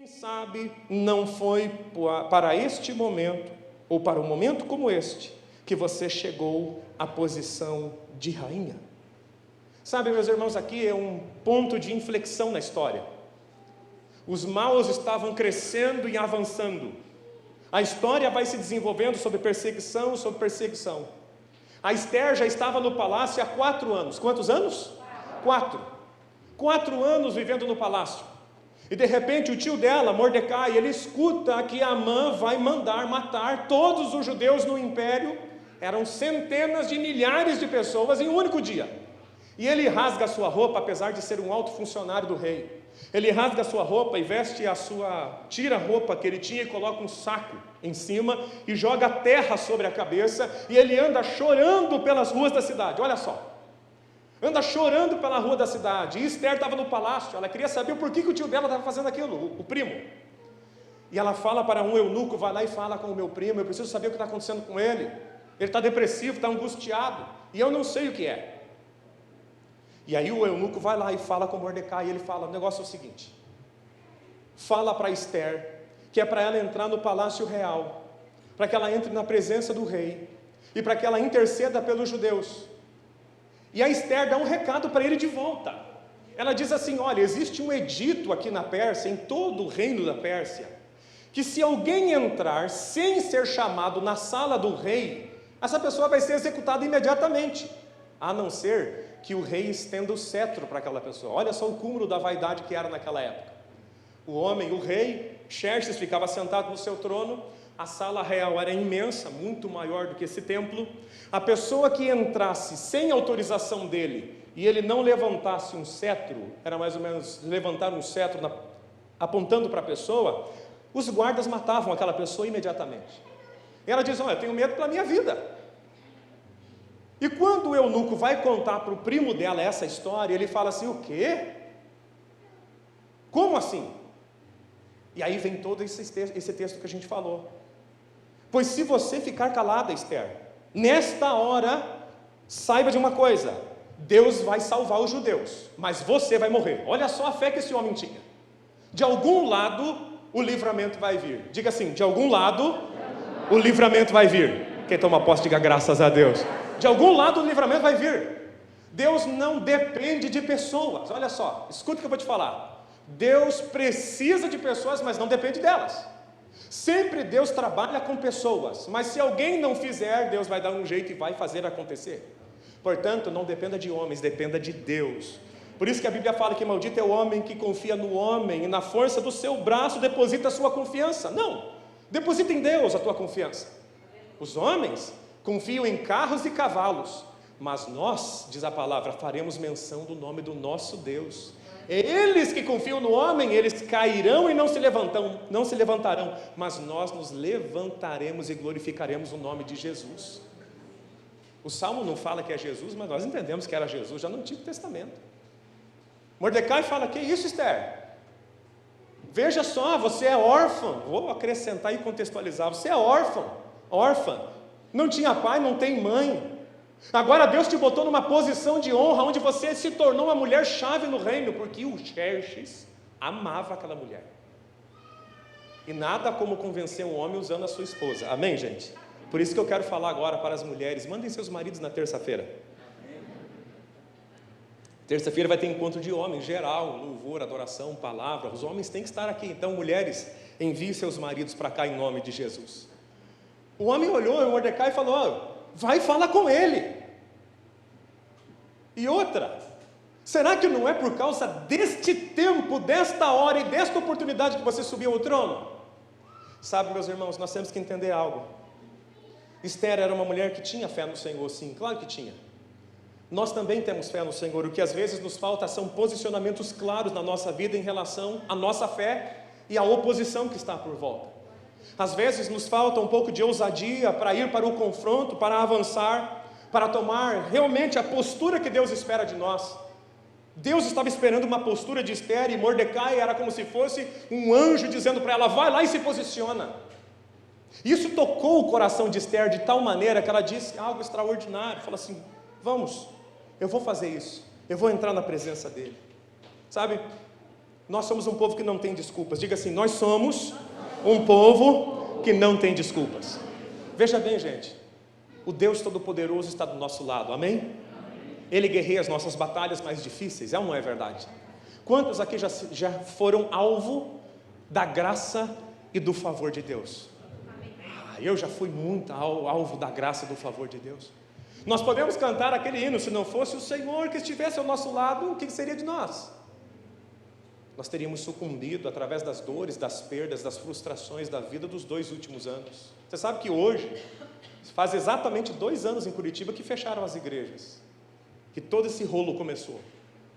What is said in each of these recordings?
sabe não foi para este momento, ou para um momento como este, que você chegou à posição de rainha. Sabe, meus irmãos, aqui é um ponto de inflexão na história. Os maus estavam crescendo e avançando. A história vai se desenvolvendo sobre perseguição, sobre perseguição. A Esther já estava no palácio há 4 anos. Quantos anos? 4. 4 anos vivendo no palácio. E de repente o tio dela, Mordecai, ele escuta que Amã vai mandar matar todos os judeus no império. Eram centenas de milhares de pessoas em um único dia. E ele rasga a sua roupa, apesar de ser um alto funcionário do rei. Ele rasga a sua roupa e veste tira a roupa que ele tinha e coloca um saco em cima e joga terra sobre a cabeça, e ele anda chorando pelas ruas da cidade. Olha só, anda chorando pela rua da cidade. E Esther estava no palácio, ela queria saber o porquê que o tio dela estava fazendo aquilo, o primo. E ela fala para um eunuco, vai lá e fala com o meu primo, eu preciso saber o que está acontecendo com ele. Ele está depressivo, está angustiado, e eu não sei o que é. E aí o eunuco vai lá e fala com Mordecai, e ele fala, o negócio é o seguinte, fala para Esther, que é para ela entrar no palácio real, para que ela entre na presença do rei, e para que ela interceda pelos judeus. E a Esther dá um recado para ele de volta. Ela diz assim, olha, existe um edito aqui na Pérsia, em todo o reino da Pérsia, que se alguém entrar sem ser chamado na sala do rei, essa pessoa vai ser executada imediatamente, a não ser que o rei estenda o cetro para aquela pessoa. Olha só o cúmulo da vaidade que era naquela época. O homem, o rei, Xerxes ficava sentado no seu trono, a sala real era imensa, muito maior do que esse templo. A pessoa que entrasse sem autorização dele, e ele não levantasse um cetro, era mais ou menos levantar um cetro apontando para a pessoa, os guardas matavam aquela pessoa imediatamente. E ela diz, olha, eu tenho medo pela minha vida. E quando o eunuco vai contar para o primo dela essa história, ele fala assim, o quê? Como assim? E aí vem todo esse texto que a gente falou. Pois se você ficar calada, Esther, nesta hora, saiba de uma coisa, Deus vai salvar os judeus, mas você vai morrer. Olha só a fé que esse homem tinha. De algum lado, o livramento vai vir. Diga assim, de algum lado, o livramento vai vir. Quem toma posse, diga graças a Deus. De algum lado o livramento vai vir. Deus não depende de pessoas. Olha só, escuta o que eu vou te falar. Deus precisa de pessoas, mas não depende delas. Sempre Deus trabalha com pessoas, mas se alguém não fizer, Deus vai dar um jeito e vai fazer acontecer. Portanto, não dependa de homens, dependa de Deus. Por isso que a Bíblia fala que maldito é o homem que confia no homem e na força do seu braço deposita a sua confiança. Não, deposita em Deus a tua confiança. Os homens confiam em carros e cavalos, mas nós, diz a palavra, faremos menção do nome do nosso Deus. Eles que confiam no homem, eles cairão e não se levantarão, mas nós nos levantaremos e glorificaremos o nome de Jesus. O Salmo não fala que é Jesus, mas nós entendemos que era Jesus já no Antigo Testamento. Mordecai fala, que isso, Esther? Veja só, você é órfã. Vou acrescentar e contextualizar, você é órfã. Não tinha pai, não tem mãe. Agora Deus te botou numa posição de honra, onde você se tornou uma mulher chave no reino, porque o Xerxes amava aquela mulher. E nada como convencer um homem usando a sua esposa. Amém, gente? Por isso que eu quero falar agora para as mulheres, mandem seus maridos na terça-feira. Terça-feira vai ter encontro de homens, geral, louvor, adoração, palavra. Os homens têm que estar aqui. Então, mulheres, enviem seus maridos para cá em nome de Jesus. O homem olhou, o Mordecai falou, vai falar com ele. E outra, será que não é por causa deste tempo, desta hora e desta oportunidade que você subiu ao trono? Sabe, meus irmãos, nós temos que entender algo. Esther era uma mulher que tinha fé no Senhor, sim, claro que tinha. Nós também temos fé no Senhor. O que às vezes nos falta são posicionamentos claros na nossa vida em relação à nossa fé e à oposição que está por volta. Às vezes nos falta um pouco de ousadia para ir para o confronto, para avançar, para tomar realmente a postura que Deus espera de nós. Deus estava esperando uma postura de Esther, e Mordecai era como se fosse um anjo dizendo para ela, vai lá e se posiciona. Isso tocou o coração de Esther de tal maneira que ela disse algo extraordinário, falou assim, vamos, eu vou fazer isso, eu vou entrar na presença dele. Sabe, Nós somos um povo que não tem desculpas. Diga assim, nós somos um povo que não tem desculpas. Veja bem, gente, o Deus Todo-Poderoso está do nosso lado, amém? Ele guerreia as nossas batalhas mais difíceis, é ou não é verdade? Quantos aqui já foram alvo da graça e do favor de Deus? Eu já fui muito alvo da graça e do favor de Deus. Nós podemos cantar aquele hino, se não fosse o Senhor que estivesse ao nosso lado, o que seria de nós? Nós teríamos sucumbido através das dores, das perdas, das frustrações da vida dos 2 últimos anos. Você sabe que hoje, faz exatamente 2 anos em Curitiba que fecharam as igrejas, que todo esse rolo começou.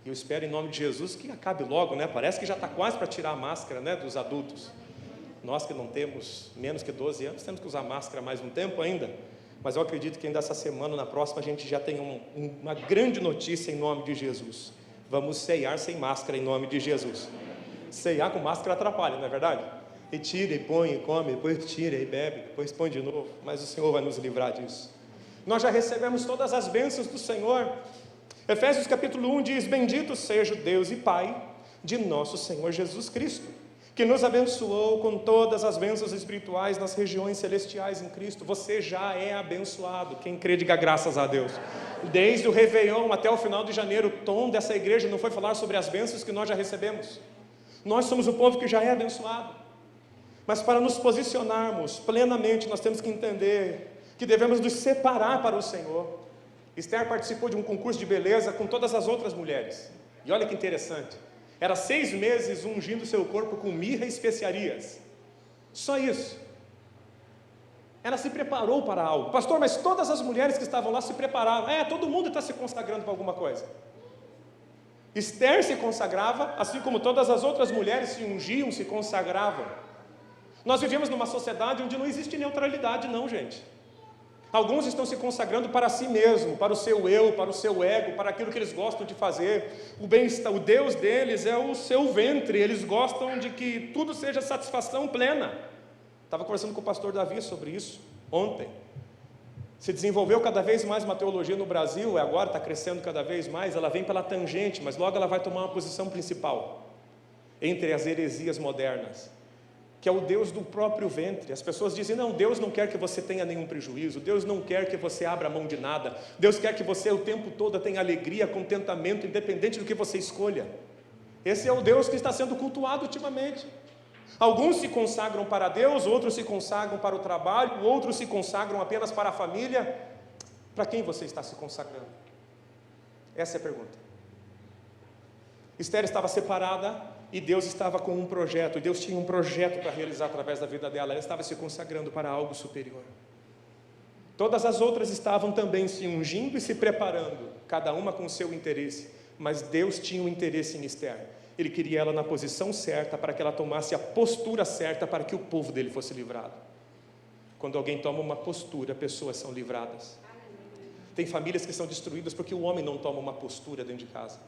E eu espero em nome de Jesus que acabe logo, né? Parece que já está quase para tirar a máscara, né, dos adultos. Nós que não temos menos que 12 anos, temos que usar máscara mais um tempo ainda. Mas eu acredito que ainda essa semana, na próxima, a gente já tem uma grande notícia em nome de Jesus. Vamos ceiar sem máscara em nome de Jesus. Ceiar com máscara atrapalha, não é verdade? E tira, e põe, e come, depois tira, e bebe, depois põe de novo. Mas o Senhor vai nos livrar disso. Nós já recebemos todas as bênçãos do Senhor. Efésios capítulo 1 diz, bendito seja o Deus e Pai de nosso Senhor Jesus Cristo, que nos abençoou com todas as bênçãos espirituais nas regiões celestiais em Cristo. Você já é abençoado. Quem crê, diga graças a Deus. Desde o Réveillon até o final de janeiro, o tom dessa igreja não foi falar sobre as bênçãos que nós já recebemos. Nós somos o povo que já é abençoado. Mas para nos posicionarmos plenamente, nós temos que entender que devemos nos separar para o Senhor. Esther participou de um concurso de beleza com todas as outras mulheres. E olha que interessante. Era 6 meses ungindo seu corpo com mirra e especiarias. Só isso. Ela se preparou para algo. Pastor, mas todas as mulheres que estavam lá se prepararam. Todo mundo está se consagrando para alguma coisa. Esther se consagrava, assim como todas as outras mulheres se ungiam, se consagravam. Nós vivemos numa sociedade onde não existe neutralidade não, gente. Alguns estão se consagrando para si mesmo, para o seu eu, para o seu ego, para aquilo que eles gostam de fazer. O Deus deles é o seu ventre, eles gostam de que tudo seja satisfação plena. Estava conversando com o pastor Davi sobre isso ontem. Se desenvolveu cada vez mais uma teologia no Brasil, e agora está crescendo cada vez mais, ela vem pela tangente, mas logo ela vai tomar uma posição principal entre as heresias modernas, que é o Deus do próprio ventre. As pessoas dizem, não, Deus não quer que você tenha nenhum prejuízo, Deus não quer que você abra mão de nada, Deus quer que você o tempo todo tenha alegria, contentamento, independente do que você escolha. Esse é o Deus que está sendo cultuado ultimamente. Alguns se consagram para Deus, outros se consagram para o trabalho, outros se consagram apenas para a família. Para quem você está se consagrando? Essa é a pergunta. Esther estava separada, e Deus estava com um projeto, e Deus tinha um projeto para realizar através da vida dela. Ela estava se consagrando para algo superior. Todas as outras estavam também se ungindo e se preparando, cada uma com o seu interesse, mas Deus tinha um interesse em Esther. Ele queria ela na posição certa, para que ela tomasse a postura certa, para que o povo dele fosse livrado. Quando alguém toma uma postura, pessoas são livradas. Tem famílias que são destruídas porque o homem não toma uma postura dentro de casa,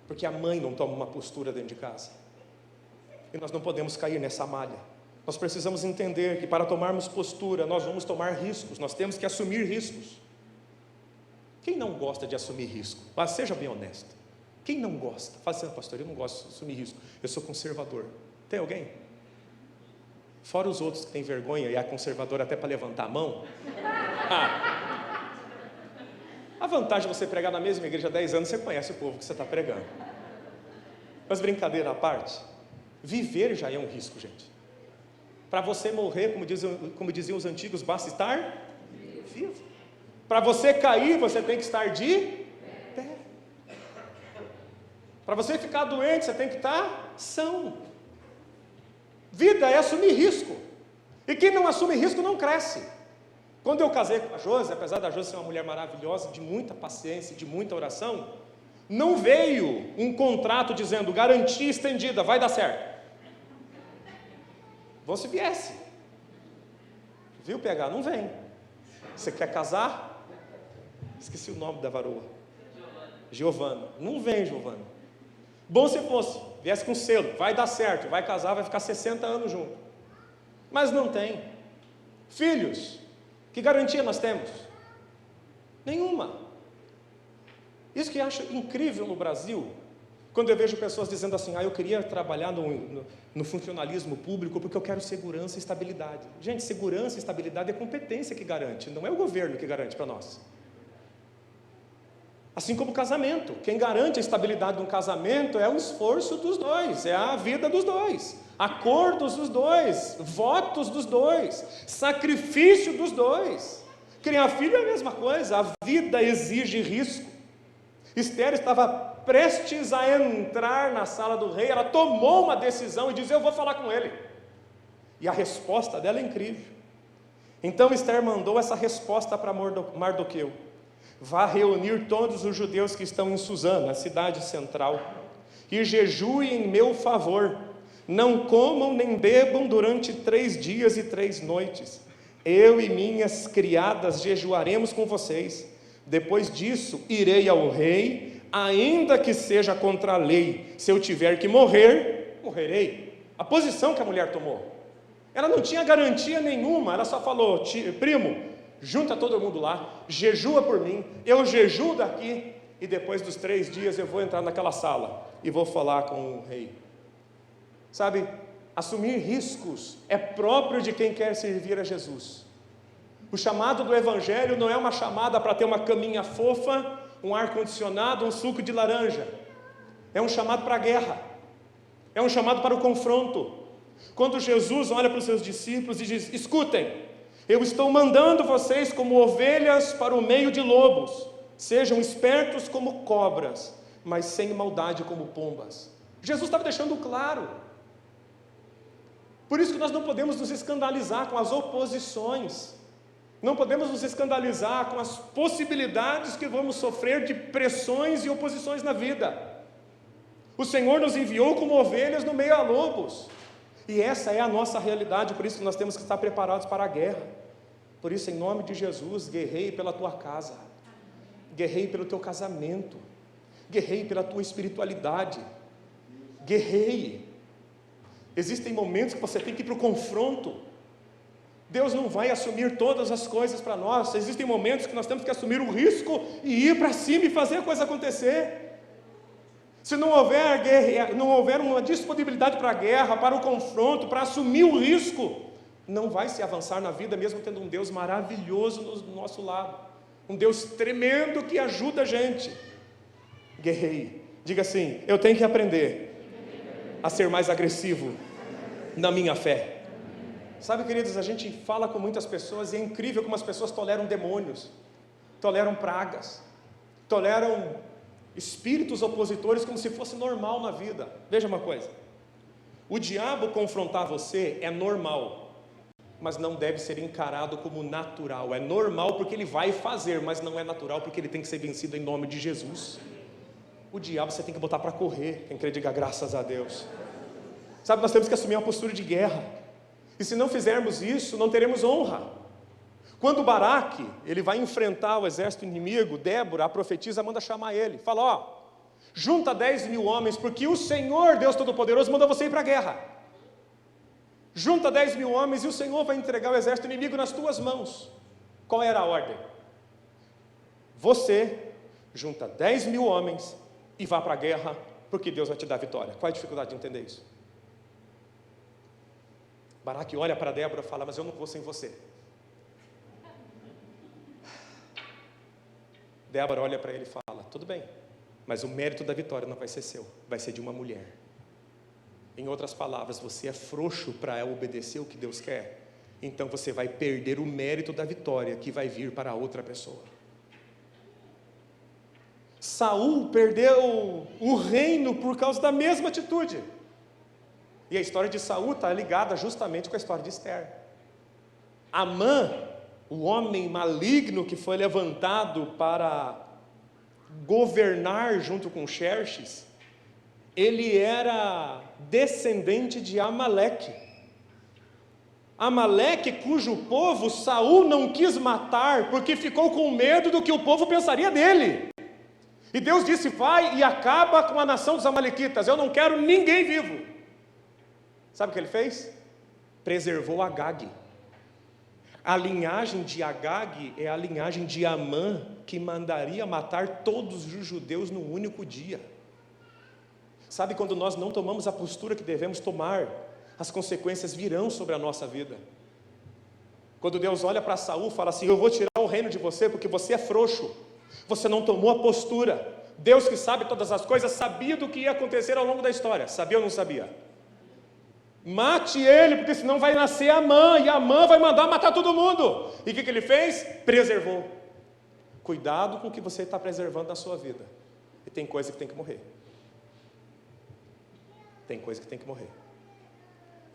porque a mãe não toma uma postura dentro de casa. E nós não podemos cair nessa malha. Nós precisamos entender que para tomarmos postura, nós vamos tomar riscos, nós temos que assumir riscos. Quem não gosta de assumir risco? Mas seja bem honesto. Quem não gosta? Fala assim, pastor, eu não gosto de assumir risco, eu sou conservador. Tem alguém? Fora os outros que têm vergonha e é conservador até para levantar a mão. A vantagem de você pregar na mesma igreja há 10 anos, você conhece o povo que você está pregando. Mas brincadeira à parte, viver já é um risco, gente. Para você morrer, como diziam os antigos, basta estar vivo. Para você cair, você tem que estar de pé. Para você ficar doente, você tem que estar são. Vida é assumir risco. E quem não assume risco não cresce. Quando eu casei com a Josi, apesar da Josi ser uma mulher maravilhosa, de muita paciência, de muita oração, não veio um contrato dizendo, garantia estendida, vai dar certo. Bom se viesse. Viu, PH? Não vem. Você quer casar? Esqueci o nome da varoa. Giovana. Não vem, Giovana. Bom se fosse, viesse com selo, vai dar certo, vai casar, vai ficar 60 anos junto. Mas não tem. Filhos, que garantia nós temos? Nenhuma. Isso que eu acho incrível no Brasil, Quando eu vejo pessoas dizendo assim, eu queria trabalhar no funcionalismo público porque eu quero segurança e estabilidade. Gente, segurança e estabilidade é competência que garante, não é o governo que garante para nós. Assim como o casamento. Quem garante a estabilidade de um casamento é o esforço dos dois, é a vida dos dois, acordos dos dois, votos dos dois, sacrifício dos dois. Criar filho é a mesma coisa, a vida exige risco. Esther estava prestes a entrar na sala do rei, ela tomou uma decisão e disse, eu vou falar com ele. E a resposta dela é incrível. Então Esther mandou essa resposta para Mardoqueu. Vá reunir todos os judeus que estão em Susã, a cidade central, e jejuem em meu favor. Não comam nem bebam durante 3 dias e 3 noites. Eu e minhas criadas jejuaremos com vocês. Depois disso, irei ao rei, ainda que seja contra a lei. Se eu tiver que morrer, morrerei. A posição que a mulher tomou. Ela não tinha garantia nenhuma, ela só falou, primo, junta todo mundo lá, jejua por mim, eu jejuo daqui, e depois dos 3 dias eu vou entrar naquela sala e vou falar com o rei. Sabe, assumir riscos é próprio de quem quer servir a Jesus. O chamado do Evangelho não é uma chamada para ter uma caminha fofa, um ar-condicionado, um suco de laranja. É um chamado para a guerra, é um chamado para o confronto. Quando Jesus olha para os seus discípulos e diz, escutem, eu estou mandando vocês como ovelhas para o meio de lobos, sejam espertos como cobras, mas sem maldade como pombas. Jesus estava deixando claro. Por isso que nós não podemos nos escandalizar com as oposições, não podemos nos escandalizar com as possibilidades que vamos sofrer de pressões e oposições na vida. O Senhor nos enviou como ovelhas no meio a lobos, e essa é a nossa realidade, por isso que nós temos que estar preparados para a guerra. Por isso, em nome de Jesus, guerreie pela tua casa, guerreie pelo teu casamento, guerreie pela tua espiritualidade, guerreie. Existem momentos que você tem que ir para o confronto. Deus não vai assumir todas as coisas para nós. Existem momentos que nós temos que assumir o risco e ir para cima e fazer a coisa acontecer. Se não houver guerra, não houver uma disponibilidade para a guerra, para o confronto, para assumir o risco, não vai se avançar na vida, mesmo tendo um Deus maravilhoso no nosso lado, um Deus tremendo que ajuda a gente. Guerreie, diga assim, eu tenho que aprender a ser mais agressivo na minha fé. Sabe, queridos, a gente fala com muitas pessoas e é incrível como as pessoas toleram demônios, toleram pragas, toleram espíritos opositores como se fosse normal na vida. Veja uma coisa, o diabo confrontar você é normal, mas não deve ser encarado como natural. É normal porque ele vai fazer, mas não é natural porque ele tem que ser vencido em nome de Jesus. O diabo você tem que botar para correr. Quem crê, diga graças a Deus. Sabe, nós temos que assumir uma postura de guerra, e se não fizermos isso, não teremos honra. Quando Baraque, ele vai enfrentar o exército inimigo, Débora, a profetisa, manda chamar ele, fala, junta 10.000 homens, porque o Senhor, Deus Todo-Poderoso, mandou você ir para a guerra. Junta 10.000 homens e o Senhor vai entregar o exército inimigo nas tuas mãos. Qual era a ordem? Você junta 10.000 homens e vá para a guerra, porque Deus vai te dar vitória. Qual é a dificuldade de entender isso? Baraque olha para Débora e fala, mas eu não vou sem você. Débora olha para ele e fala, tudo bem, mas o mérito da vitória não vai ser seu, vai ser de uma mulher. Em outras palavras, você é frouxo para obedecer o que Deus quer, então você vai perder o mérito da vitória que vai vir para outra pessoa. Saul perdeu o reino por causa da mesma atitude. E a história de Saul está ligada justamente com a história de Esther. Amã, o homem maligno que foi levantado para governar junto com Xerxes, ele era descendente de Amaleque. Amaleque, cujo povo Saul não quis matar, porque ficou com medo do que o povo pensaria dele. E Deus disse, vai e acaba com a nação dos amalequitas, eu não quero ninguém vivo. Sabe o que ele fez? Preservou Agag. A linhagem de Agag é a linhagem de Amã, que mandaria matar todos os judeus num único dia. Sabe, quando nós não tomamos a postura que devemos tomar, as consequências virão sobre a nossa vida. Quando Deus olha para Saul, fala assim: eu vou tirar o reino de você porque você é frouxo, você não tomou a postura. Deus, que sabe todas as coisas, sabia do que ia acontecer ao longo da história. Sabia ou não sabia? Mate ele, porque senão vai nascer Amã, e Amã vai mandar matar todo mundo. E o que ele fez? Preservou. Cuidado com o que você está preservando na sua vida. E tem coisa que tem que morrer. Tem coisa que tem que morrer.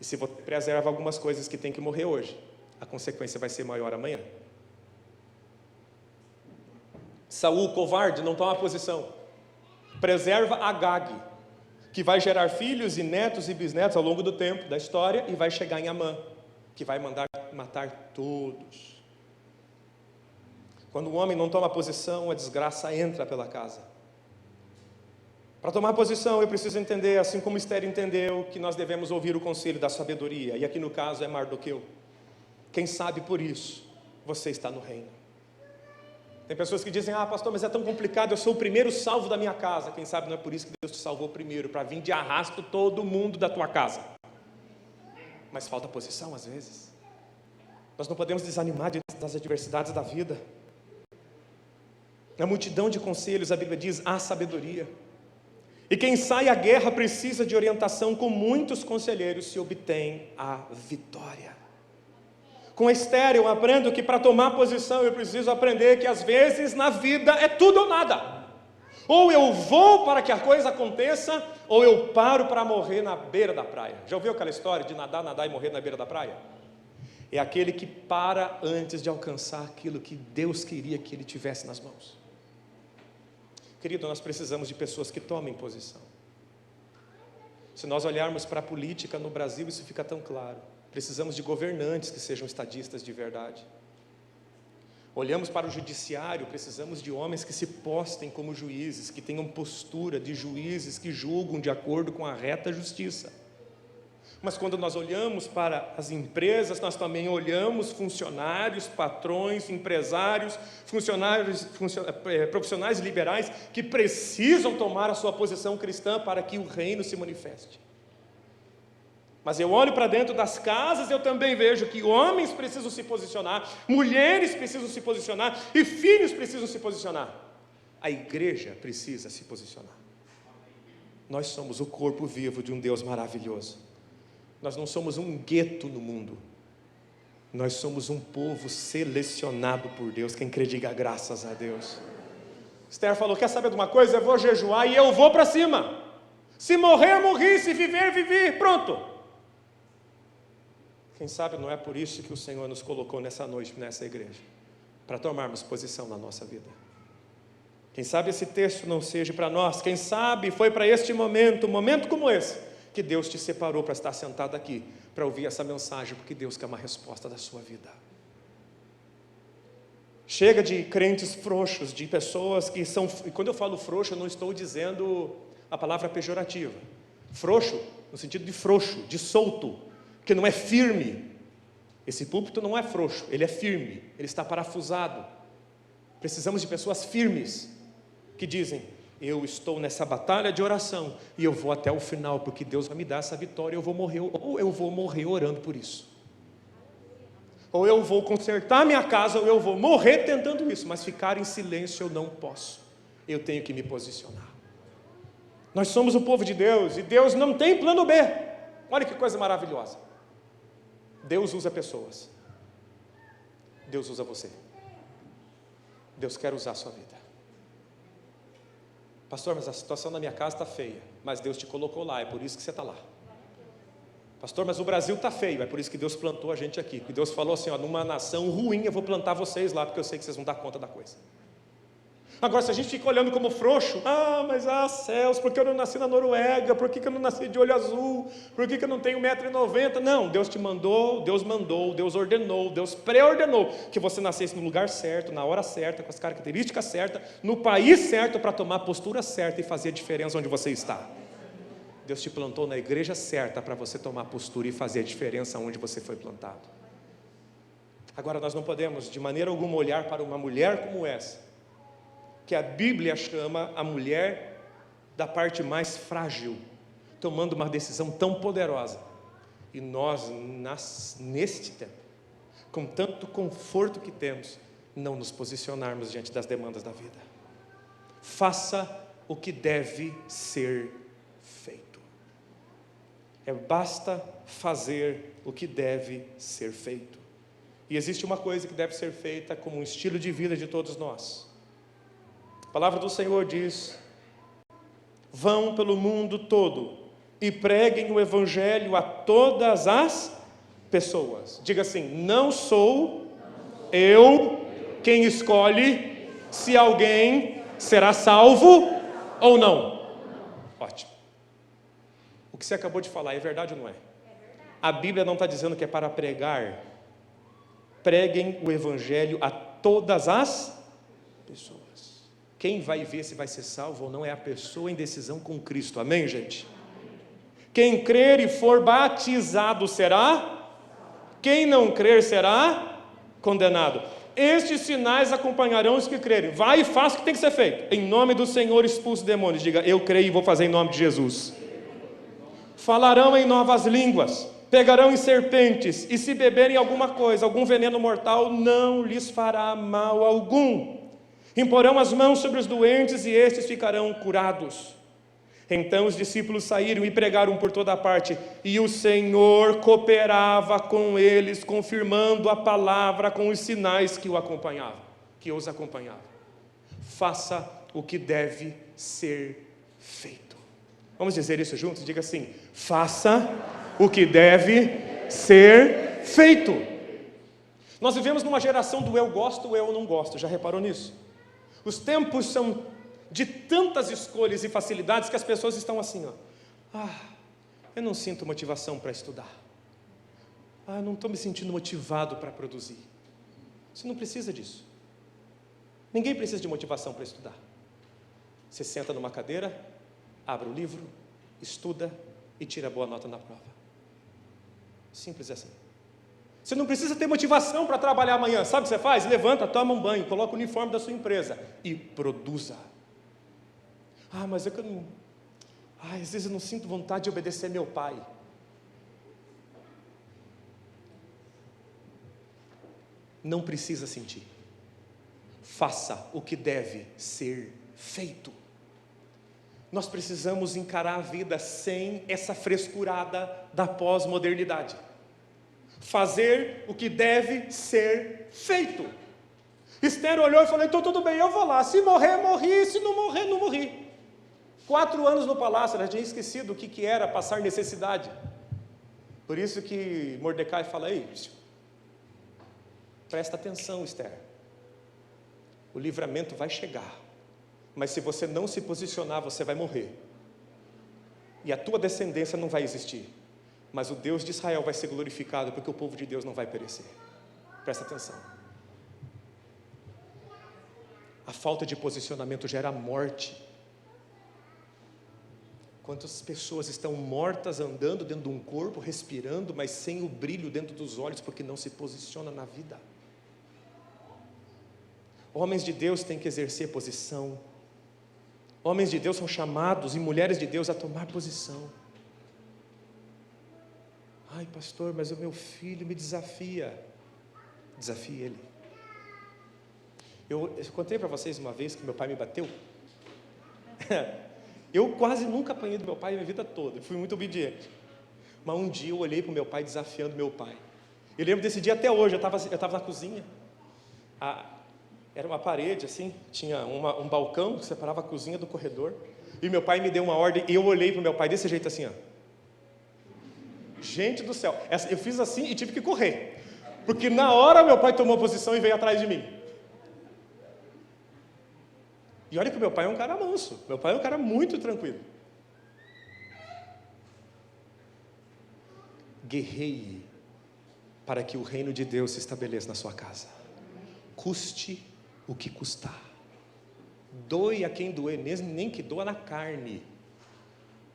E se você preserva algumas coisas que tem que morrer hoje, a consequência vai ser maior amanhã. Saul, covarde, não toma posição. Preserva Agag, que vai gerar filhos e netos e bisnetos ao longo do tempo da história, e vai chegar em Amã, que vai mandar matar todos. Quando o homem não toma posição, a desgraça entra pela casa. Para tomar posição, eu preciso entender, assim como Esther entendeu, que nós devemos ouvir o conselho da sabedoria, e aqui no caso é Mardoqueu. Quem sabe por isso você está no reino. Tem pessoas que dizem: pastor, mas é tão complicado, eu sou o primeiro salvo da minha casa. Quem sabe não é por isso que Deus te salvou primeiro, para vir de arrasto todo mundo da tua casa. Mas falta posição às vezes. Nós não podemos desanimar diante das adversidades da vida. Na multidão de conselhos, a Bíblia diz: há sabedoria. E quem sai à guerra precisa de orientação. Com muitos conselheiros se obtém a vitória. Com Esther eu aprendo que para tomar posição eu preciso aprender que às vezes na vida é tudo ou nada. Ou eu vou para que a coisa aconteça, ou eu paro para morrer na beira da praia. Já ouviu aquela história de nadar e morrer na beira da praia? É aquele que para antes de alcançar aquilo que Deus queria que ele tivesse nas mãos. Querido, nós precisamos de pessoas que tomem posição. Se nós olharmos para a política no Brasil, isso fica tão claro. Precisamos de governantes que sejam estadistas de verdade. Olhamos para o judiciário, precisamos de homens que se postem como juízes, que tenham postura de juízes que julgam de acordo com a reta justiça. Mas quando nós olhamos para as empresas, nós também olhamos funcionários, patrões, empresários, profissionais liberais que precisam tomar a sua posição cristã para que o reino se manifeste. Mas eu olho para dentro das casas, eu também vejo que homens precisam se posicionar, mulheres precisam se posicionar e filhos precisam se posicionar. A igreja precisa se posicionar. Nós somos o corpo vivo de um Deus maravilhoso. Nós não somos um gueto no mundo. Nós somos um povo selecionado por Deus. Quem crê, diga graças a Deus. Esther falou: quer saber de uma coisa? Eu vou jejuar e eu vou para cima. Se morrer, morri. Se viver, vivi. Pronto. Quem sabe não é por isso que o Senhor nos colocou nessa noite, nessa igreja, para tomarmos posição na nossa vida. Quem sabe esse texto não seja para nós. Quem sabe foi para este momento, um momento como esse, que Deus te separou para estar sentado aqui, para ouvir essa mensagem, porque Deus quer uma resposta da sua vida. Chega de crentes frouxos, de pessoas que são... E quando eu falo frouxo, eu não estou dizendo a palavra pejorativa. Frouxo, no sentido de frouxo, de solto, que não é firme. Esse púlpito não é frouxo, ele é firme, ele está parafusado. Precisamos de pessoas firmes, que dizem: eu estou nessa batalha de oração, e eu vou até o final, porque Deus vai me dar essa vitória, eu vou morrer, ou eu vou morrer orando por isso. Ou eu vou consertar minha casa, ou eu vou morrer tentando isso, mas ficar em silêncio eu não posso. Eu tenho que me posicionar. Nós somos o povo de Deus, e Deus não tem plano B. Olha que coisa maravilhosa. Deus usa pessoas. Deus usa você. Deus quer usar a sua vida. Pastor, mas a situação da minha casa está feia. Mas Deus te colocou lá, é por isso que você está lá. Pastor, mas o Brasil está feio, é por isso que Deus plantou a gente aqui. Porque Deus falou assim: numa nação ruim eu vou plantar vocês lá, porque eu sei que vocês vão dar conta da coisa. Agora, se a gente fica olhando como frouxo: céus, por que eu não nasci na Noruega? Por que eu não nasci de olho azul? Por que eu não tenho 1,90 m? Não, Deus te mandou, Deus ordenou, Deus pré-ordenou que você nascesse no lugar certo, na hora certa, com as características certas, no país certo, para tomar a postura certa e fazer a diferença onde você está. Deus te plantou na igreja certa para você tomar a postura e fazer a diferença onde você foi plantado. Agora, nós não podemos de maneira alguma olhar para uma mulher como essa, que a Bíblia chama a mulher da parte mais frágil tomando uma decisão tão poderosa, e nós, neste tempo, com tanto conforto que temos, não nos posicionarmos diante das demandas da vida. Faça o que deve ser feito. Basta fazer o que deve ser feito. E existe uma coisa que deve ser feita como um estilo de vida de todos nós. A palavra do Senhor diz: vão pelo mundo todo e preguem o evangelho a todas as pessoas. Diga assim: não sou eu quem escolhe se alguém será salvo ou não. Ótimo. O que você acabou de falar é verdade ou não é? A Bíblia não está dizendo que é para pregar. Preguem o evangelho a todas as pessoas. Quem vai ver se vai ser salvo ou não é a pessoa em decisão com Cristo. Amém, gente? Quem crer e for batizado será, quem não crer será condenado. Estes sinais acompanharão os que crerem. Vai e faça o que tem que ser feito. Em nome do Senhor expulse demônios. Diga: eu creio e vou fazer em nome de Jesus. Falarão em novas línguas, pegarão em serpentes, e se beberem alguma coisa, algum veneno mortal, não lhes fará mal algum. Imporão as mãos sobre os doentes e estes ficarão curados. Então os discípulos saíram e pregaram por toda parte, e o Senhor cooperava com eles, confirmando a palavra com os sinais que os acompanhavam. Faça o que deve ser feito. Vamos dizer isso juntos? Diga assim: faça o que deve ser feito. Nós vivemos numa geração do eu gosto, eu não gosto. Já reparou nisso? Os tempos são de tantas escolhas e facilidades que as pessoas estão assim, eu não sinto motivação para estudar. Não estou me sentindo motivado para produzir. Você não precisa disso. Ninguém precisa de motivação para estudar. Você senta numa cadeira, abre o livro, estuda e tira boa nota na prova. Simples assim. Você não precisa ter motivação para trabalhar amanhã. Sabe o que você faz? Levanta, toma um banho, coloca o uniforme da sua empresa e produza. Mas é que eu não... às vezes eu não sinto vontade de obedecer meu pai. Não precisa sentir. Faça o que deve ser feito. Nós precisamos encarar a vida sem essa frescurada da pós-modernidade. Fazer o que deve ser feito. Esther olhou e falou: então tudo bem, eu vou lá. Se morrer, morri. Se não morrer, não morri. 4 anos no palácio, ela tinha esquecido o que era passar necessidade. Por isso que Mordecai fala: ei, presta atenção, Esther. O livramento vai chegar. Mas se você não se posicionar, você vai morrer. E a tua descendência não vai existir. Mas o Deus de Israel vai ser glorificado, porque o povo de Deus não vai perecer. Presta atenção. A falta de posicionamento gera morte. Quantas pessoas estão mortas andando dentro de um corpo, respirando, mas sem o brilho dentro dos olhos, porque não se posiciona na vida. Homens de Deus têm que exercer posição. Homens de Deus são chamados, e mulheres de Deus, a tomar posição. Pastor, mas o meu filho me desafia. Desafie ele. Eu contei para vocês uma vez que meu pai me bateu. Eu quase nunca apanhei do meu pai a minha vida toda, eu fui muito obediente. Mas um dia eu olhei para o meu pai desafiando meu pai. Eu lembro desse dia até hoje. Eu estava na cozinha. Era uma parede assim, tinha um balcão que separava a cozinha do corredor. E meu pai me deu uma ordem, e eu olhei para o meu pai desse jeito assim, Gente do céu, eu fiz assim e tive que correr. Porque na hora meu pai tomou posição e veio atrás de mim. E olha que meu pai é um cara manso. Meu pai é um cara muito tranquilo. Guerreie para que o reino de Deus se estabeleça na sua casa. Custe o que custar. Doe a quem doer, nem que doa na carne.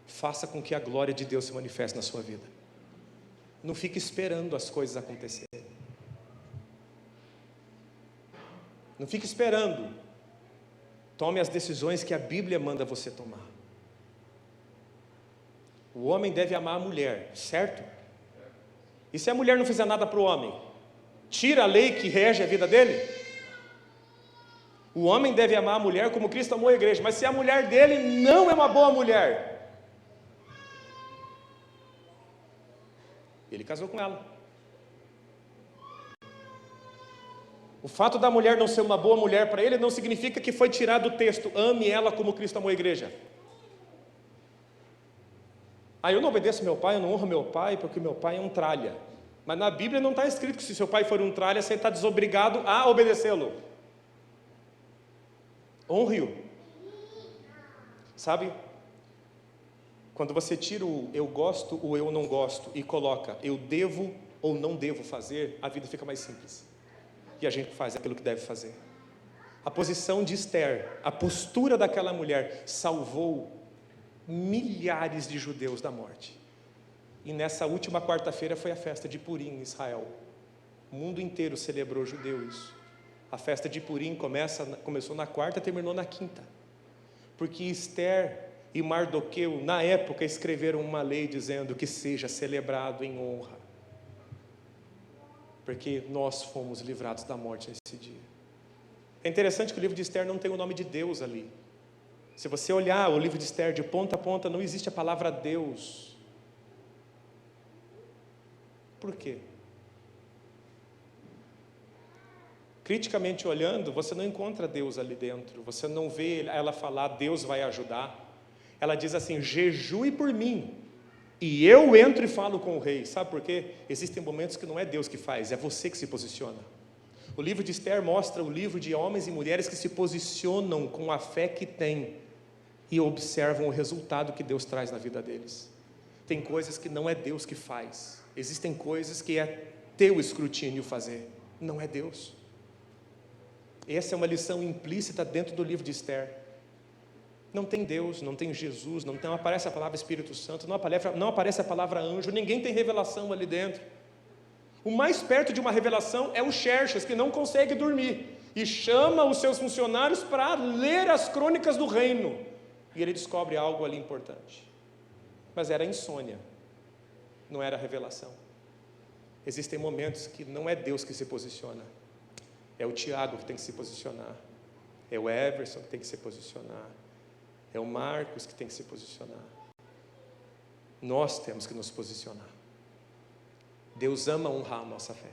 Faça com que a glória de Deus se manifeste na sua vida. Não fique esperando as coisas acontecerem. Não fique esperando. Tome as decisões que a Bíblia manda você tomar. O homem deve amar a mulher, certo? E se a mulher não fizer nada para o homem? Tira a lei que rege a vida dele? O homem deve amar a mulher como Cristo amou a igreja, mas se a mulher dele não é uma boa mulher, ele casou com ela. O fato da mulher não ser uma boa mulher para ele não significa que foi tirado do texto, ame ela como Cristo amou a igreja. Eu não obedeço meu pai, eu não honro meu pai, porque meu pai é um tralha. Mas na Bíblia não está escrito que se seu pai for um tralha, você está desobrigado a obedecê-lo. Honre-o. Sabe? Quando você tira o eu gosto, o eu não gosto e coloca eu devo ou não devo fazer, a vida fica mais simples. E a gente faz aquilo que deve fazer. A posição de Esther, a postura daquela mulher, salvou milhares de judeus da morte. E nessa última quarta-feira foi a festa de Purim em Israel. O mundo inteiro celebrou judeu isso. A festa de Purim começou na quarta e terminou na quinta. Porque Esther e Mardoqueu, na época, escreveram uma lei dizendo que seja celebrado em honra. Porque nós fomos livrados da morte nesse dia. É interessante que o livro de Esther não tem o nome de Deus ali. Se você olhar o livro de Esther de ponta a ponta, não existe a palavra Deus. Por quê? Criticamente olhando, você não encontra Deus ali dentro. Você não vê ela falar, Deus vai ajudar. Ela diz assim, jejue por mim. E eu entro e falo com o rei. Sabe por quê? Existem momentos que não é Deus que faz, é você que se posiciona. O livro de Esther mostra o livro de homens e mulheres que se posicionam com a fé que têm e observam o resultado que Deus traz na vida deles. Tem coisas que não é Deus que faz. Existem coisas que é teu escrutínio fazer. Não é Deus. Essa é uma lição implícita dentro do livro de Esther. Não tem Deus, não tem Jesus, não aparece a palavra Espírito Santo, não aparece a palavra anjo, ninguém tem revelação ali dentro. O mais perto de uma revelação é o Xerxes, que não consegue dormir, e chama os seus funcionários para ler as crônicas do reino. E ele descobre algo ali importante. Mas era insônia, não era revelação. Existem momentos que não é Deus que se posiciona. É o Tiago que tem que se posicionar. É o Everson que tem que se posicionar. É o Marcos que tem que se posicionar. Nós temos que nos posicionar. Deus ama honrar a nossa fé.